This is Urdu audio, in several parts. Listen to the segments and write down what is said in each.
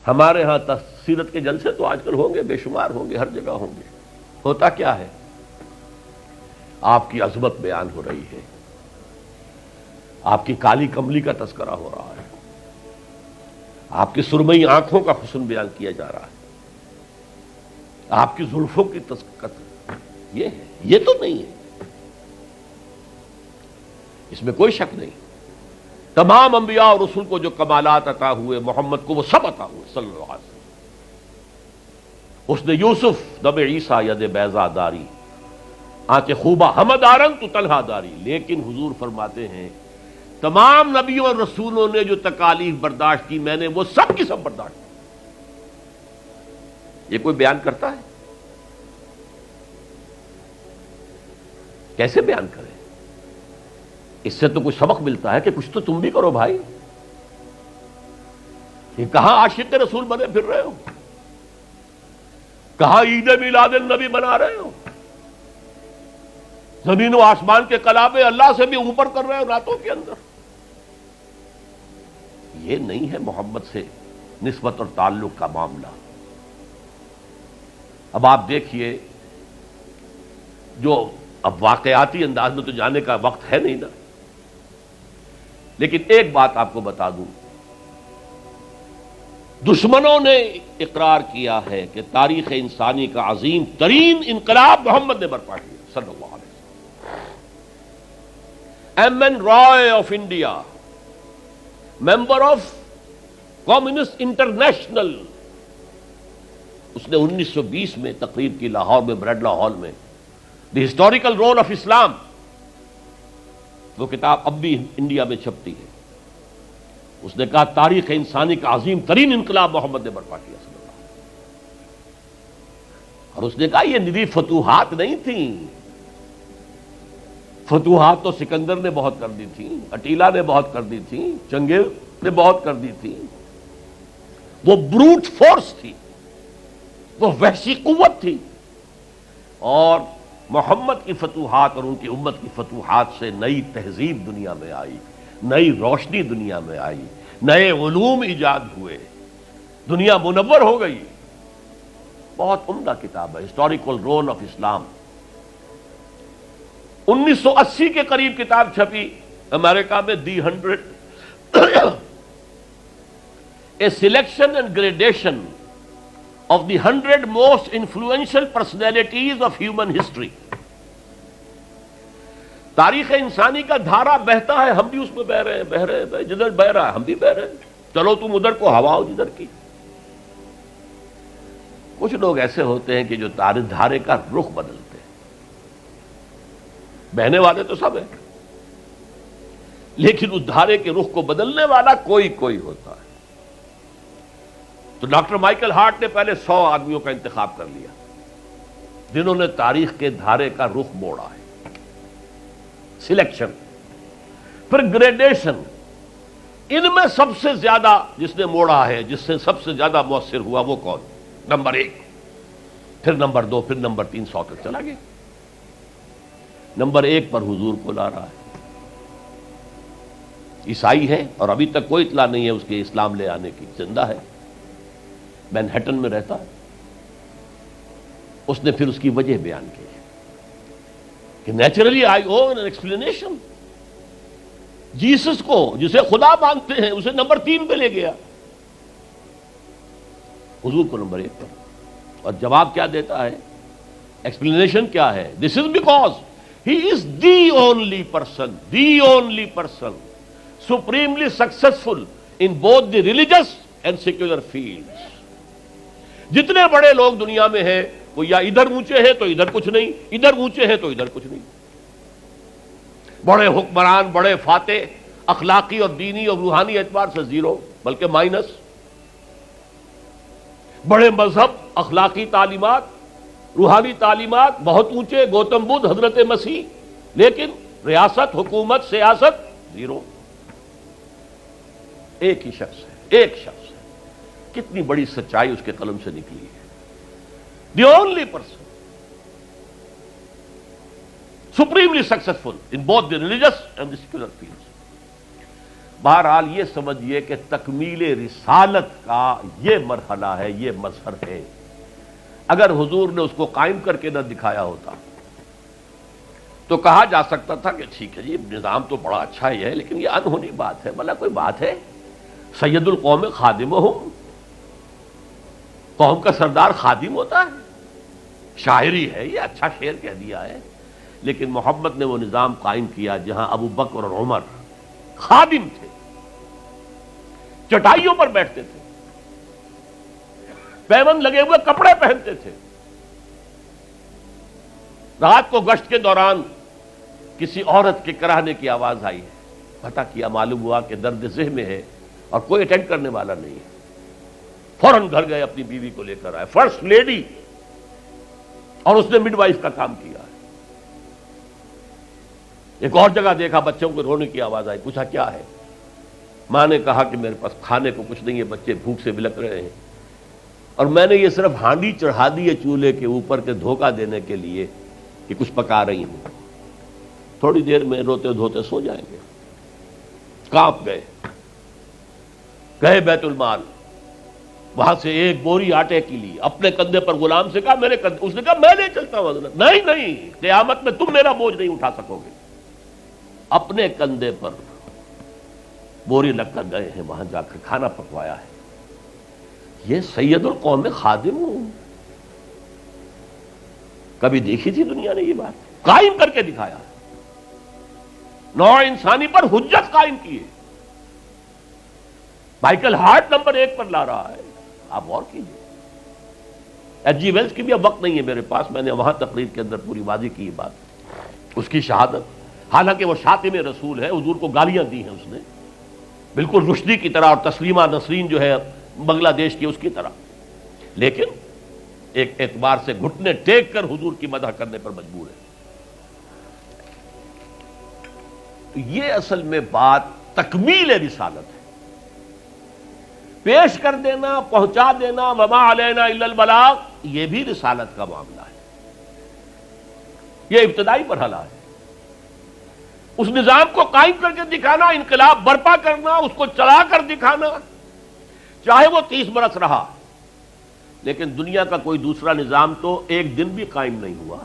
ہمارے ہاں سیرت کے جلسے تو آج کل ہوں گے، بے شمار ہوں گے، ہر جگہ ہوں گے. ہوتا کیا ہے؟ آپ کی عظمت بیان ہو رہی ہے، آپ کی کالی کملی کا تذکرہ ہو رہا ہے، آپ کی سرمئی آنکھوں کا حسن بیان کیا جا رہا ہے، آپ کی زلفوں کی یہ ہے، یہ تو نہیں ہے، اس میں کوئی شک نہیں. تمام انبیاء اور رسول کو جو کمالات عطا ہوئے، محمد کو وہ سب عطا ہوئے صلی اللہ علیہ وسلم. اس نے یوسف دم عیسیٰ ید بیضا داری آنچ خوبہ ہمد آرنگ تو طلحہ داری. لیکن حضور فرماتے ہیں تمام نبیوں اور رسولوں نے جو تکالیف برداشت کی، میں نے وہ سب کی سب برداشت کی. یہ کوئی بیان کرتا ہے؟ کیسے بیان کرے؟ اس سے تو کچھ سبق ملتا ہے کہ کچھ تو تم بھی کرو بھائی. یہ کہاں عاشق رسول بنے پھر رہے ہو، کہاں عید میلاد النبی بنا رہے ہو، زمین و آسمان کے کلابے اللہ سے بھی اوپر کر رہے ہو راتوں کے اندر. یہ نہیں ہے محمد سے نسبت اور تعلق کا معاملہ. اب آپ دیکھیے، جو اب واقعاتی انداز میں تو جانے کا وقت ہے نہیں نا، لیکن ایک بات آپ کو بتا دوں، دشمنوں نے اقرار کیا ہے کہ تاریخ انسانی کا عظیم ترین انقلاب محمد نے برپا کیا صلی اللہ علیہ وسلم. M N Roy of India, member of communist international, اس نے 1920 میں تقریر کی لاہور میں بریڈلا ہال میں، دی ہسٹوریکل رول آف اسلام. وہ کتاب اب بھی انڈیا میں چھپتی ہے. اس نے کہا تاریخ انسانی کا عظیم ترین انقلاب محمد نے برپا کیا صلی اللہ علیہ وسلم. اور اس نے کہا یہ ندی فتوحات نہیں تھیں، فتوحات تو سکندر نے بہت کر دی تھی، اٹیلا نے بہت کر دی تھی، چنگیز نے بہت کر دی تھی. وہ بروٹ فورس تھی، وہ وحشی قوت تھی. اور محمد کی فتوحات اور ان کی امت کی فتوحات سے نئی تہذیب دنیا میں آئی، نئی روشنی دنیا میں آئی، نئے علوم ایجاد ہوئے، دنیا منور ہو گئی. بہت عمدہ کتاب ہے ہسٹوریکل رول آف اسلام. 1980 کے قریب کتاب چھپی امریکہ میں، دی 100 a selection and gradation of the 100 most influential personalities of human history. تاریخ انسانی کا دھارا بہتا ہے، ہم بھی اس میں بہ رہے ہیں، جدھر بہ رہا ہے ہم بھی بہ رہے ہیں. چلو تم ادھر کو ہواؤ جدھر کی. کچھ لوگ ایسے ہوتے ہیں کہ جو دھارے کا رخ بدلتے ہیں. بہنے والے تو سب ہیں، لیکن اس دھارے کے رخ کو بدلنے والا کوئی ہوتا ہے. تو ڈاکٹر مائیکل ہارٹ نے پہلے 100 آدمیوں کا انتخاب کر لیا جنہوں نے تاریخ کے دھارے کا رخ موڑا ہے. سلیکشن، پھر گریڈیشن. ان میں سب سے زیادہ جس نے موڑا ہے، جس سے سب سے زیادہ مؤثر ہوا، وہ کون؟ نمبر 1، پھر نمبر 2، پھر نمبر 3، 100 تک چلا گیا. نمبر 1 پر حضور کو لا رہا ہے. عیسائی ہے اور ابھی تک کوئی اطلاع نہیں ہے اس کے اسلام لے آنے کی. زندہ ہے، مینہٹن میں رہتا ہے. اس نے پھر اس کی وجہ بیان کی کہ naturally I own an explanation. Jesus کو جسے خدا مانتے ہیں اسے نمبر 3 پہ لے گیا، حضور کو نمبر 1 پر. اور جواب کیا دیتا ہے؟ ایکسپلینیشن کیا ہے؟ This is because he is the only person supremely successful in both the religious and secular fields. جتنے بڑے لوگ دنیا میں ہیں وہ یا ادھر اونچے ہیں تو ادھر کچھ نہیں، ادھر اونچے ہیں تو ادھر کچھ نہیں. بڑے حکمران، بڑے فاتح، اخلاقی اور دینی اور روحانی اعتبار سے 0 بلکہ مائنس. بڑے مذہب، اخلاقی تعلیمات، روحانی تعلیمات بہت اونچے، گوتم بدھ، حضرت مسیح، لیکن ریاست، حکومت، سیاست 0. ایک ہی شخص ہے، ایک شخص. کتنی بڑی سچائی اس کے قلم سے نکلی ہے. دی only person supremely successful in both the religious and the secular fields. بہرحال یہ سمجھیے کہ تکمیل رسالت کا یہ مرحلہ ہے، یہ مظہر ہے۔ اگر حضور نے اس کو قائم کر کے نہ دکھایا ہوتا تو کہا جا سکتا تھا کہ ٹھیک ہے جی نظام تو بڑا اچھا ہی ہے، لیکن یہ انہونی بات ہے، بھلا کوئی بات ہے؟ سید القوم خادمہم، قوم کا سردار خادم ہوتا ہے، شاعری ہے یہ، اچھا شعر کہہ دیا ہے۔ لیکن محمد نے وہ نظام قائم کیا جہاں ابو بکر اور عمر خادم تھے، چٹائیوں پر بیٹھتے تھے، پیوند لگے ہوئے کپڑے پہنتے تھے، رات کو گشت کے دوران کسی عورت کے کراہنے کی آواز آئی ہے، پتہ کیا، معلوم ہوا کہ درد ذہ میں ہے اور کوئی اٹینڈ کرنے والا نہیں ہے، فوراً گھر گئے، اپنی بیوی کو لے کر آئے، فرسٹ لیڈی، اور اس نے مڈ وائف کا کام کیا ہے۔ ایک اور جگہ دیکھا بچوں کو رونے کی آواز آئی، پوچھا کیا ہے؟ ماں نے کہا کہ میرے پاس کھانے کو کچھ نہیں ہے، بچے بھوک سے بلک رہے ہیں، اور میں نے یہ صرف ہانڈی چڑھا دی ہے چولہے کے اوپر کے دھوکہ دینے کے لیے کہ کچھ پکا رہی ہوں، تھوڑی دیر میں روتے دھوتے سو جائیں گے۔ کانپ گئے، گئے بیت المال، وہاں سے ایک بوری آٹے کی لی، اپنے کندھے پر، غلام سے کہا میرے کندھے، اس نے کہا میں نہیں چلتا ہوں حضرت۔ نہیں، قیامت میں تم میرا بوجھ نہیں اٹھا سکو گے۔ اپنے کندھے پر بوری لگ کر گئے ہیں، وہاں جا کر کھانا پکوایا ہے۔ یہ سید القوم خادم ہوں، کبھی دیکھی تھی دنیا نے یہ بات؟ قائم کر کے دکھایا، نوع انسانی پر حجت قائم کی ہے، مائیکل ہارٹ نمبر 1 پر لا رہا ہے۔ آپ غور کیجیے، ایچ جی ویلز کی بھی اب وقت نہیں ہے میرے پاس، میں نے وہاں تقریر کے اندر پوری واضح کی یہ بات، اس کی شہادت، حالانکہ وہ شاتم رسول ہے، حضور کو گالیاں دی ہیں اس نے، بالکل رشدی کی طرح، اور تسلیمہ نسرین جو ہے بنگلہ دیش کی اس کی طرح، لیکن ایک اعتبار سے گھٹنے ٹیک کر حضور کی مدح کرنے پر مجبور ہے۔ تو یہ اصل میں بات تکمیل رسالت ہے، پیش کر دینا، پہنچا دینا، وما علینا الا البلاغ، یہ بھی رسالت کا معاملہ ہے، یہ ابتدائی مرحلہ ہے۔ اس نظام کو قائم کر کے دکھانا، انقلاب برپا کرنا، اس کو چلا کر دکھانا، چاہے وہ 30 برس رہا، لیکن دنیا کا کوئی دوسرا نظام تو ایک دن بھی قائم نہیں ہوا۔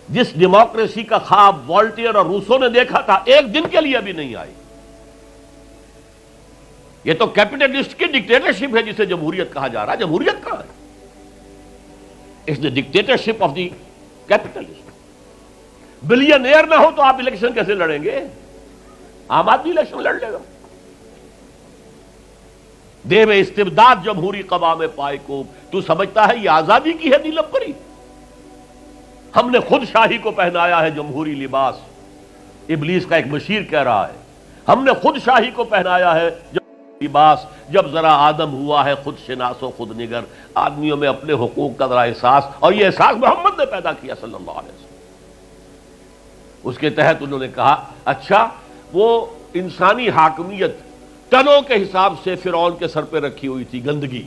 جس ڈیموکریسی کا خواب والٹیئر اور روسو نے دیکھا تھا، ایک دن کے لیے بھی نہیں آئی۔ یہ تو کیپٹلسٹ کی ڈکٹیٹرشپ ہے جسے جمہوریت کہا جا رہا ہے۔ جمہوریت کہاں ہے؟ It's the dictatorship of the capitalist. Billionaire نہ ہو تو آپ الیکشن کیسے لڑیں گے؟ عام آدمی الیکشن لڑ لے گا۔ دیو استبداد جمہوری قوام پائے کو، تو سمجھتا ہے یہ آزادی کی ہے نیلم پری؟ ہم نے خود شاہی کو پہنایا ہے جمہوری لباس، ابلیس کا ایک مشیر کہہ رہا ہے، ہم نے خود شاہی کو پہنایا ہے جمہوری لباس، جب ذرا آدم ہوا ہے خود شناس و خود نگر، آدمیوں میں اپنے حقوق کا ذرا احساس، اور یہ احساس محمد نے پیدا کیا صلی اللہ علیہ وسلم۔ اس کے تحت انہوں نے کہا اچھا وہ انسانی حاکمیت ٹنوں کے حساب سے فرعون کے سر پہ رکھی ہوئی تھی، گندگی،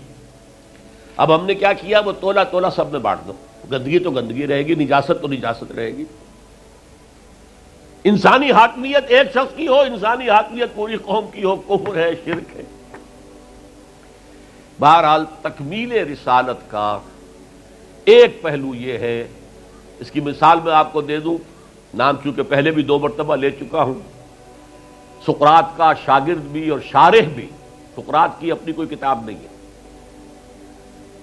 اب ہم نے کیا کیا، وہ تولا تولا سب میں بانٹ دو، گندگی تو گندگی رہے گی، نجاست تو نجاست رہے گی۔ انسانی حاکمیت ایک شخص کی ہو، انسانی حاکمیت پوری قوم کی ہو، کفر ہے، شرک ہے۔ بہرحال تکمیل رسالت کا ایک پہلو یہ ہے، اس کی مثال میں آپ کو دے دوں، نام چونکہ پہلے بھی 2 مرتبہ لے چکا ہوں، سقراط کا شاگرد بھی اور شارح بھی، سقراط کی اپنی کوئی کتاب نہیں ہے،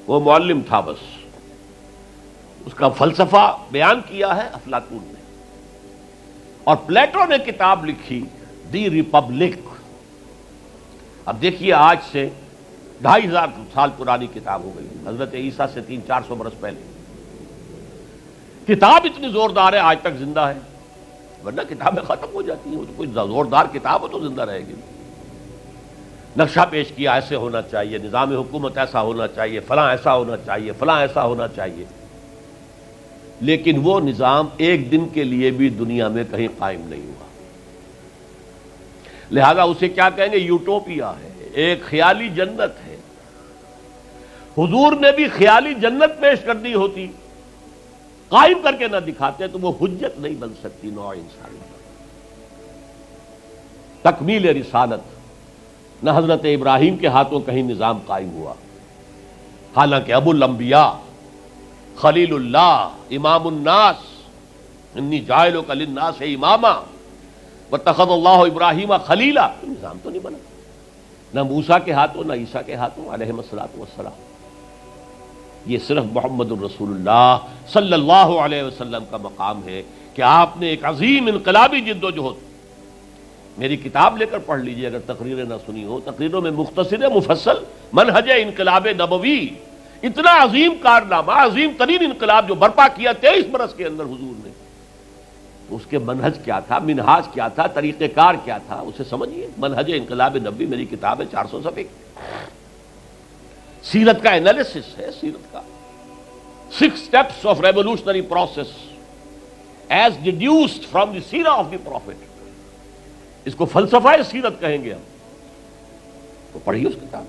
وہ معلم تھا بس، اس کا فلسفہ بیان کیا ہے افلاطون نے، اور پلیٹو نے کتاب لکھی دی ریپبلک۔ اب دیکھیے آج سے 2500 سال پرانی کتاب ہو گئی، حضرت عیسیٰ سے 300-400 برس پہلے، کتاب اتنی زوردار ہے آج تک زندہ ہے، ورنہ کتابیں ختم ہو جاتی ہیں، وہ تو کوئی زوردار کتاب ہو تو زندہ رہے گی۔ نقشہ پیش کیا ایسے ہونا چاہیے، نظام حکومت ایسا ہونا چاہیے، فلاں ایسا ہونا چاہیے، فلاں ایسا ہونا چاہیے، لیکن وہ نظام ایک دن کے لیے بھی دنیا میں کہیں قائم نہیں ہوا، لہذا اسے کیا کہیں گے؟ یوٹوپیا ہے، ایک خیالی جنت ہے۔ حضور نے بھی خیالی جنت پیش کر دی ہوتی، قائم کر کے نہ دکھاتے تو وہ حجت نہیں بن سکتی نوع انسانی۔ تکمیل رسالت، نہ حضرت ابراہیم کے ہاتھوں کہیں نظام قائم ہوا، حالانکہ ابو الانبیاء، خلیل اللہ، امام الناس، انی جاعلک للناس اماما واتخذ اللہ ابراہیم خلیلا، نظام تو نہیں بنا، نہ موسیٰ کے ہاتھوں نہ عیسیٰ کے ہاتھوں علیہم الصلوۃ والسلام۔ یہ صرف محمد الرسول اللہ صلی اللہ علیہ وسلم کا مقام ہے کہ آپ نے ایک عظیم انقلابی جد و جہد، میری کتاب لے کر پڑھ لیجئے اگر تقریریں نہ سنی ہو، تقریروں میں مختصر مفصل منہج انقلاب نبوی، اتنا عظیم کارنامہ، عظیم ترین انقلاب جو برپا کیا 23 برس کے اندر حضور نے، اس کے منہج کیا تھا، منہاج کیا تھا، طریقہ کار کیا تھا، اسے سمجھیے۔ منہج انقلاب نبوی میری کتاب ہے، 400 صفحے کی، سیرت کا انالیسس ہے، سیرت کا 6 steps of revolutionary process as deduced from the سیرہ of the prophet، اس کو فلسفہ سیرت کہیں گے ہم، تو پڑھیے اس کتاب۔